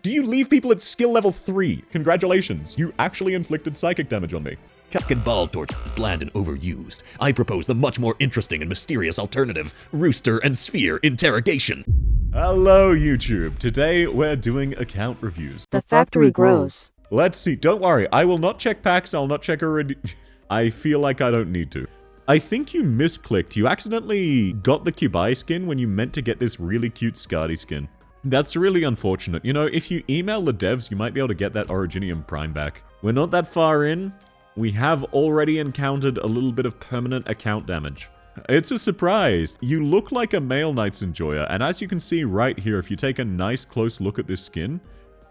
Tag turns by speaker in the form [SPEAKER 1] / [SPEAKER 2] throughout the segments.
[SPEAKER 1] Do you leave people at skill level 3? Congratulations, you actually inflicted psychic damage on me.
[SPEAKER 2] Cock and ball torch is bland and overused. I propose the much more interesting and mysterious alternative, rooster and sphere interrogation.
[SPEAKER 1] Hello, YouTube. Today, we're doing account reviews.
[SPEAKER 3] The factory grows.
[SPEAKER 1] Let's see. Don't worry. I will not check packs. I'll not check already. I feel like I don't need to. I think you misclicked. You accidentally got the Kubai skin when you meant to get this really cute Skadi skin. That's really unfortunate. You know, if you email the devs, you might be able to get that Originium Prime back. We're not that far in. We have already encountered a little bit of permanent account damage. It's a surprise. You look like a male Knights enjoyer, and as you can see right here, if you take a nice close look at this skin,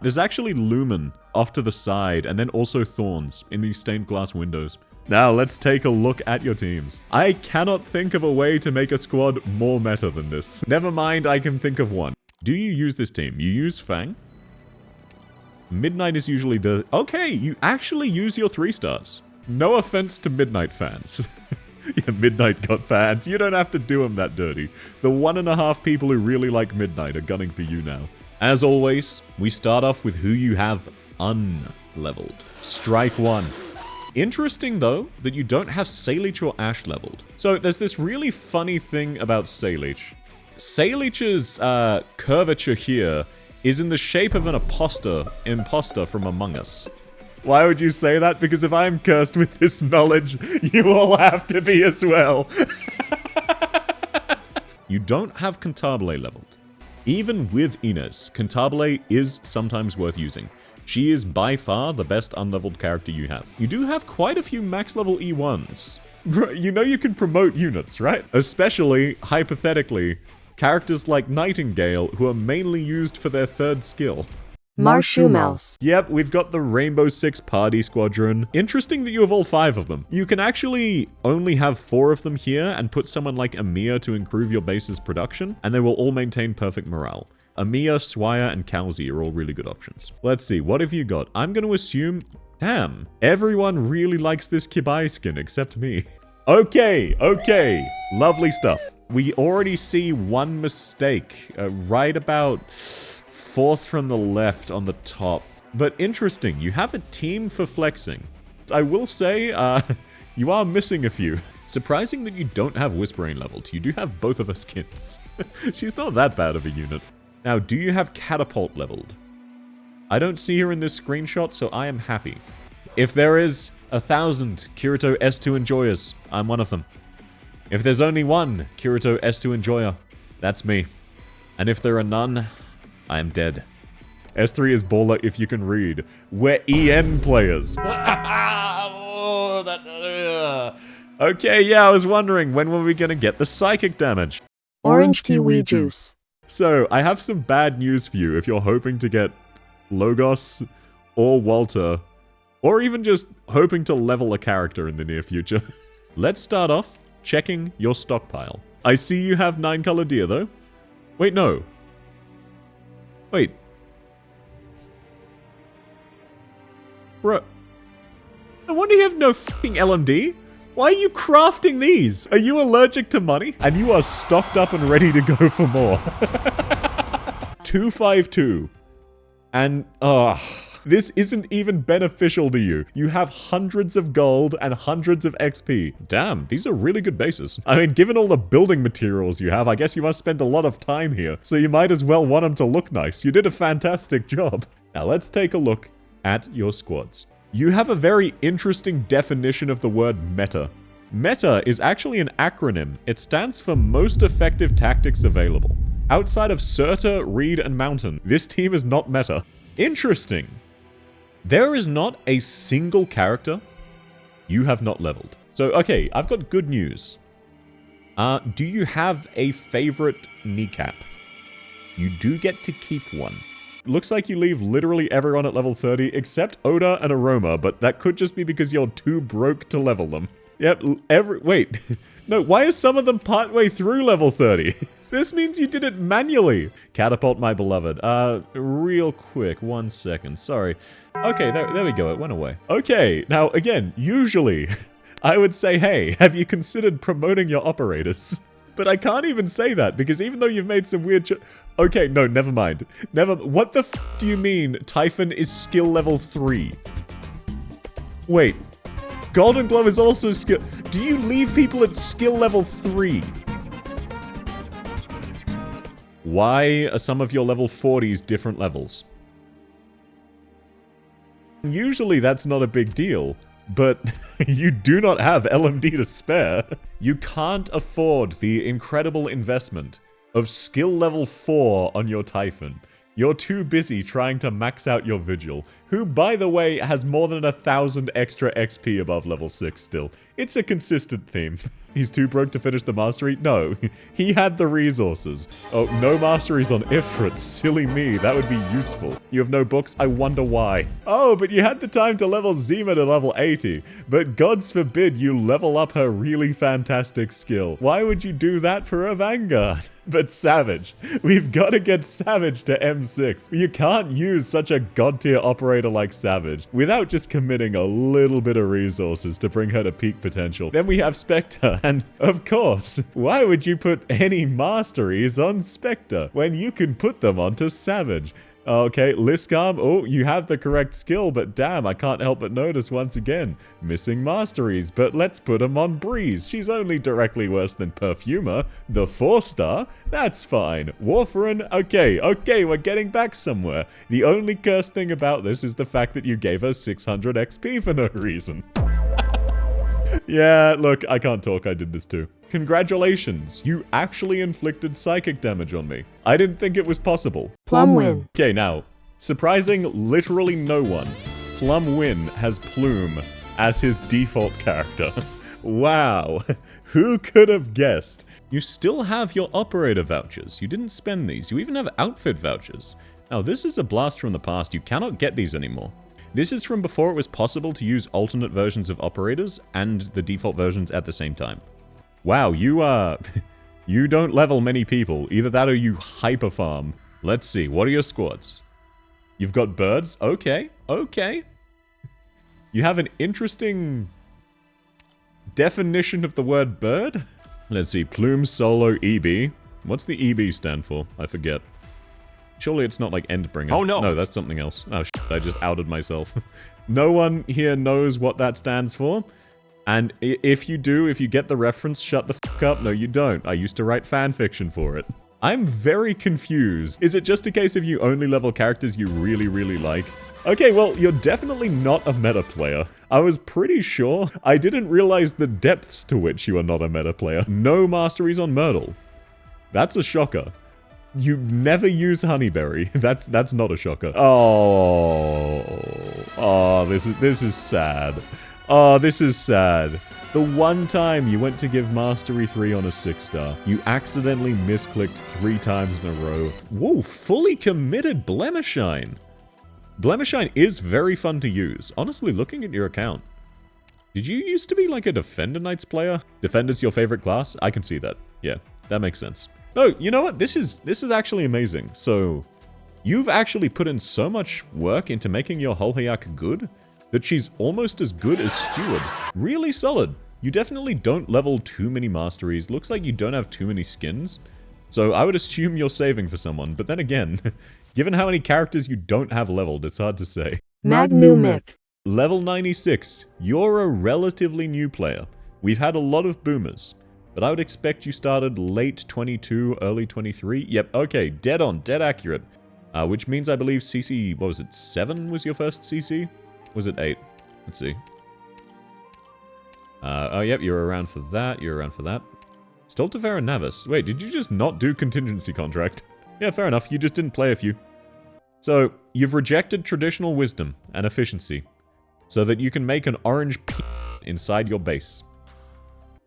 [SPEAKER 1] there's actually lumen off to the side, and then also thorns in these stained glass windows. Now, let's take a look at your teams. I cannot think of a way to make a squad more meta than this. Never mind, I can think of one. Do you use this team? You use Fang? Midnight is usually the... Okay, you actually use your 3 stars. No offense to Midnight fans. Yeah, Midnight got fans. You don't have to do them that dirty. The 1.5 people who really like Midnight are gunning for you now. As always, we start off with who you have unleveled. Strike 1. Interesting, though, that you don't have Salish or Ash leveled. So there's this really funny thing about Salish. Salish's curvature here is in the shape of an imposter from Among Us. Why would you say that? Because if I'm cursed with this knowledge, you all have to be as well. You don't have Cantabile leveled. Even with Ines, Cantabile is sometimes worth using. She is by far the best unleveled character you have. You do have quite a few max level E1s. You know you can promote units, right? Especially, hypothetically, characters like Nightingale, who are mainly used for their 3rd skill.
[SPEAKER 3] Marshu Mouse.
[SPEAKER 1] Yep, we've got the Rainbow Six Party Squadron. Interesting that you have all 5 of them. You can actually only have 4 of them here and put someone like Amir to improve your base's production, and they will all maintain perfect morale. Amir, Swire, and Kalzi are all really good options. Let's see, what have you got? I'm going to assume... Damn, everyone really likes this Kibai skin except me. Okay. Lovely stuff. We already see one mistake, right about 4th from the left on the top. But interesting, you have a team for flexing. I will say, you are missing a few. Surprising that you don't have Whispering leveled. You do have both of her skins. She's not that bad of a unit. Now, do you have Catapult leveled? I don't see her in this screenshot, so I am happy. If there is 1,000 Kirito S2 enjoyers, I'm one of them. If there's only one Kirito S2 enjoyer, that's me. And if there are none, I am dead. S3 is baller if you can read. We're EN players. Okay, yeah, I was wondering, when were we gonna get the psychic damage?
[SPEAKER 3] Orange kiwi juice.
[SPEAKER 1] So, I have some bad news for you if you're hoping to get Logos or Walter, or even just hoping to level a character in the near future. Let's start off checking your stockpile. I see you have 9-color deer, though. Wait, no. Wait. Bro. No wonder you have no fucking LMD. Why are you crafting these? Are you allergic to money? And you are stocked up and ready to go for more. 252. And, this isn't even beneficial to you. You have hundreds of gold and hundreds of XP. Damn, these are really good bases. I mean, given all the building materials you have, I guess you must spend a lot of time here. So you might as well want them to look nice. You did a fantastic job. Now let's take a look at your squads. You have a very interesting definition of the word meta. Meta is actually an acronym. It stands for Most Effective Tactics Available. Outside of Surta, Reed, and Mountain, this team is not meta. Interesting. There is not a single character you have not leveled. So, okay, I've got good news. Do you have a favorite kneecap? You do get to keep one. Looks like you leave literally everyone at level 30 except Oda and Aroma, but that could just be because you're too broke to level them. Yep, wait. No, why are some of them partway through level 30? This means you did it manually. Catapult, my beloved. Real quick, 1 second. Sorry. Okay, there we go. It went away. Okay, now again, usually I would say, hey, have you considered promoting your operators? But I can't even say that, because even though you've made some weird okay, no, never mind. What the f do you mean Typhon is skill level 3? Wait. Golden Glove is also skill... Do you leave people at skill level 3? Why are some of your level 40s different levels? Usually that's not a big deal, but you do not have LMD to spare. You can't afford the incredible investment of skill level 4 on your Typhon. You're too busy trying to max out your Vigil, who, by the way, has more than 1,000 extra XP above level 6 still. It's a consistent theme. He's too broke to finish the mastery? No. He had the resources. Oh, no masteries on Ifrit. Silly me. That would be useful. You have no books? I wonder why. Oh, but you had the time to level Zima to level 80. But gods forbid you level up her really fantastic skill. Why would you do that for a Vanguard? But Savage. We've got to get Savage to M6. You can't use such a god tier operator like Savage without just committing a little bit of resources to bring her to peak potential. Then we have Spectre, and of course, why would you put any masteries on Spectre when you can put them onto Savage? Okay, Liscam, oh, you have the correct skill, but damn, I can't help but notice once again, missing masteries, but let's put them on Breeze. She's only directly worse than Perfumer, the 4-star, that's fine. Warfarin, okay, we're getting back somewhere. The only cursed thing about this is the fact that you gave her 600 XP for no reason. Yeah, look, I can't talk, I did this too. Congratulations, you actually inflicted psychic damage on me. I didn't think it was possible.
[SPEAKER 3] Plum Win.
[SPEAKER 1] Okay, now, surprising literally no one, Plum Win has Plume as his default character. Wow, who could have guessed? You still have your operator vouchers. You didn't spend these. You even have outfit vouchers. Now, this is a blast from the past. You cannot get these anymore. This is from before it was possible to use alternate versions of operators and the default versions at the same time. Wow, you don't level many people. Either that or you hyper farm. Let's see, what are your squads? You've got birds? Okay. You have an interesting definition of the word bird? Let's see, Plume Solo EB. What's the EB stand for? I forget. Surely it's not like Endbringer.
[SPEAKER 2] Oh no!
[SPEAKER 1] No, that's something else. Oh shit, I just outed myself. No one here knows what that stands for. And if you do, if you get the reference, shut the fuck up. No, you don't. I used to write fanfiction for it. I'm very confused. Is it just a case of you only level characters you really, really like? Okay, well, you're definitely not a meta player. I was pretty sure. I didn't realize the depths to which you are not a meta player. No masteries on Myrtle. That's a shocker. You never use Honeyberry. That's not a shocker. Oh, this is sad. Oh, this is sad. The one time you went to give Mastery 3 on a 6-star, you accidentally misclicked 3 times in a row. Whoa, fully committed Blemishine. Blemishine is very fun to use. Honestly, looking at your account. Did you used to be like a Defender Knights player? Defender's your favorite class? I can see that. Yeah, that makes sense. No, you know what? This is actually amazing. So, you've actually put in so much work into making your Holhayak good that she's almost as good as Steward. Really solid. You definitely don't level too many masteries. Looks like you don't have too many skins. So I would assume you're saving for someone. But then again, given how many characters you don't have leveled, it's hard to say.
[SPEAKER 3] Magnumic.
[SPEAKER 1] Level 96. You're a relatively new player. We've had a lot of boomers. But I would expect you started late 22, early 23. Yep, okay, dead on, dead accurate. Which means I believe CC, what was it, 7 was your first CC? Was it 8? Let's see. Oh, yep, you're around for that, you're around for that. Stoltavera Navis. Wait, did you just not do contingency contract? Yeah, fair enough, you just didn't play a few. So, you've rejected traditional wisdom and efficiency, so that you can make an orange p inside your base.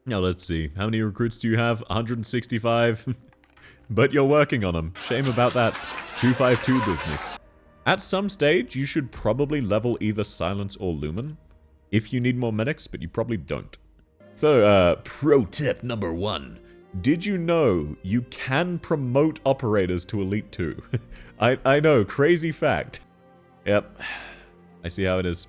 [SPEAKER 1] Now, let's see, how many recruits do you have? 165? But you're working on them. Shame about that. 252 business. At some stage, you should probably level either Silence or Lumen, if you need more medics, but you probably don't. So,
[SPEAKER 2] Pro tip number 1.
[SPEAKER 1] Did you know you can promote operators to Elite 2? I know, crazy fact. Yep, I see how it is.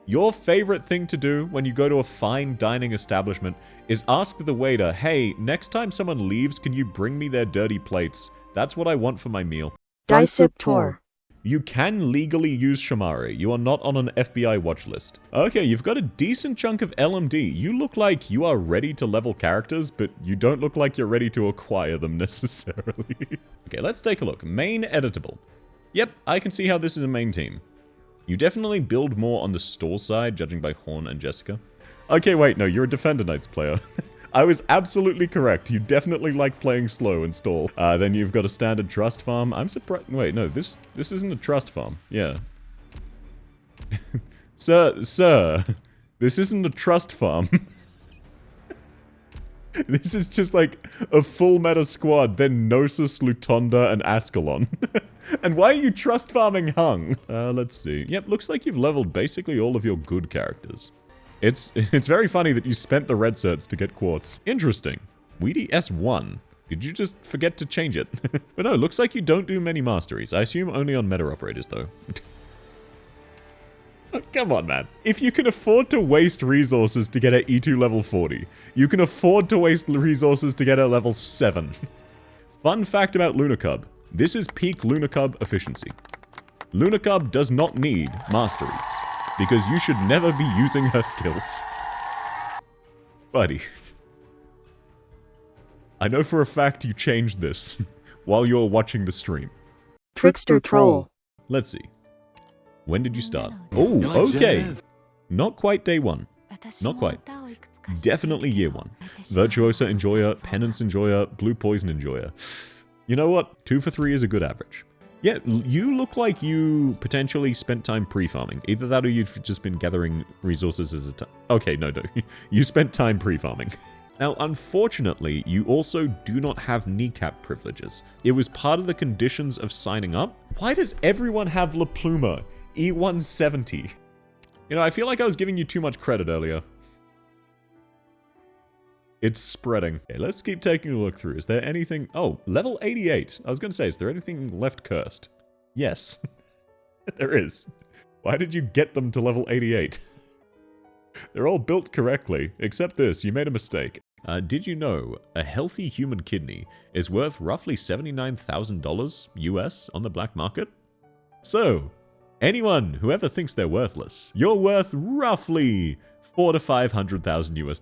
[SPEAKER 1] Your favorite thing to do when you go to a fine dining establishment is ask the waiter, hey, next time someone leaves, can you bring me their dirty plates? That's what I want for my meal.
[SPEAKER 3] Disciptor.
[SPEAKER 1] You can legally use Shamari. You are not on an FBI watch list. Okay, you've got a decent chunk of LMD. You look like you are ready to level characters, but you don't look like you're ready to acquire them necessarily. Okay, let's take a look. Main editable. Yep, I can see how this is a main team. You definitely build more on the store side, judging by Horn and Jessica. Okay, wait, no, you're a Defender Knights player. I was absolutely correct. You definitely like playing slow and stall. Then you've got a standard trust farm. I'm surprised. Wait, no, this isn't a trust farm. Yeah. Sir, this isn't a trust farm. This is just like a full meta squad, then Gnosis, Lutonda, and Ascalon. And why are you trust farming Hung? Let's see. Yep, looks like you've leveled basically all of your good characters. It's very funny that you spent the red certs to get quartz. Interesting. Weedy S1. Did you just forget to change it? But no, looks like you don't do many masteries. I assume only on meta operators, though. Oh, come on, man. If you can afford to waste resources to get at E2 level 40, you can afford to waste resources to get at level 7. Fun fact about Lunacub. This is peak Lunacub efficiency. Lunacub does not need masteries, because you should never be using her skills. Buddy. I know for a fact you changed this while you were watching the stream.
[SPEAKER 3] Trickster Troll.
[SPEAKER 1] Let's see. When did you start? Oh, okay. Not quite day 1. Not quite. Definitely year 1. Virtuosa Enjoyer, Penance Enjoyer, Blue Poison Enjoyer. You know what? 2 for 3 is a good average. Yeah, you look like you potentially spent time pre-farming. Either that or you've just been gathering resources as a time. Okay, no. You spent time pre-farming. Now, unfortunately, you also do not have kneecap privileges. It was part of the conditions of signing up. Why does everyone have La Pluma? E170. You know, I feel like I was giving you too much credit earlier. It's spreading. Okay, let's keep taking a look through. Is there anything... Oh, level 88. I was going to say, is there anything left cursed? Yes. There is. Why did you get them to level 88? They're all built correctly, except this. You made a mistake. Did you know a healthy human kidney is worth roughly $79,000 US on the black market? So... anyone who ever thinks they're worthless, you're worth roughly $400,000 to $500,000 US.